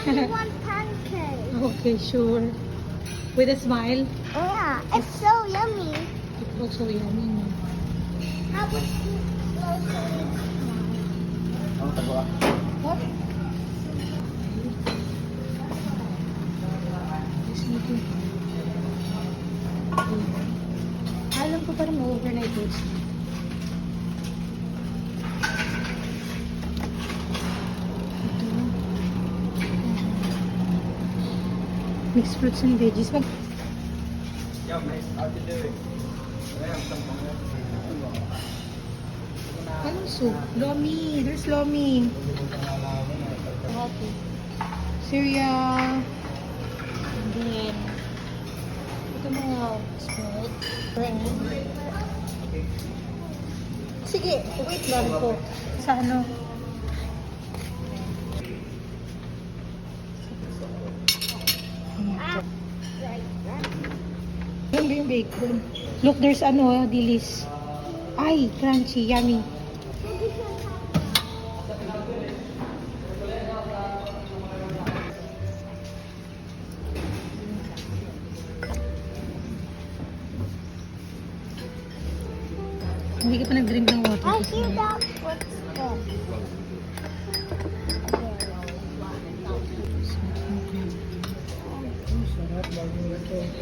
I want pancake. Okay, sure. With a smile. Yeah, it's so yummy. It looks so yummy. How about you What? Alam ko parang overnight oats. Ito. Mixed fruits and veggies. Yeah, mate, how you doing? I have some Anong soup? Lomi. There's lomi. Okay. Cereal. And then, ito mga spread. Sige, wait lang po. Sa ano? Yan ba yung bacon? Look, there's ano, dilis. Ay, crunchy, yummy. Hindi ka pa nag-drink ng water. I hear that footstep.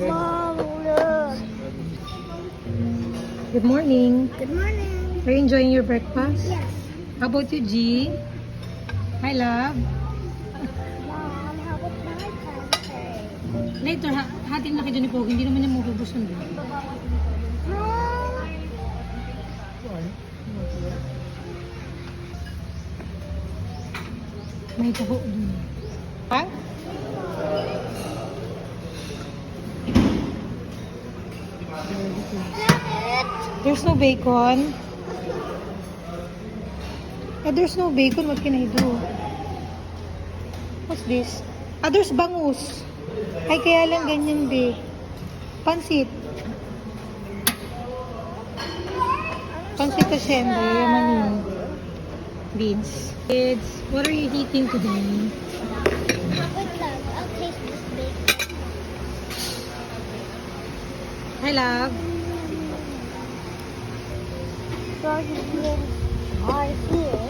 Mom, look. Good morning. Good morning. Are you enjoying your breakfast? Yes. How about you, G? Hi, love. Mom, how about my pancake? Later, hatin na kayo ni Pogi. Hindi naman niya mabubus nun. May taho dun. Ha? There's no bacon. There's no bacon. What can I do? What's this? There's bangus. Ay, kaya lang ganyan, be. Pansit. Pansit asyendo. Yaman yun. Beans. Kids, what are you eating today? Wait lang, I'll taste this bacon. Hi, love. Frozen are here.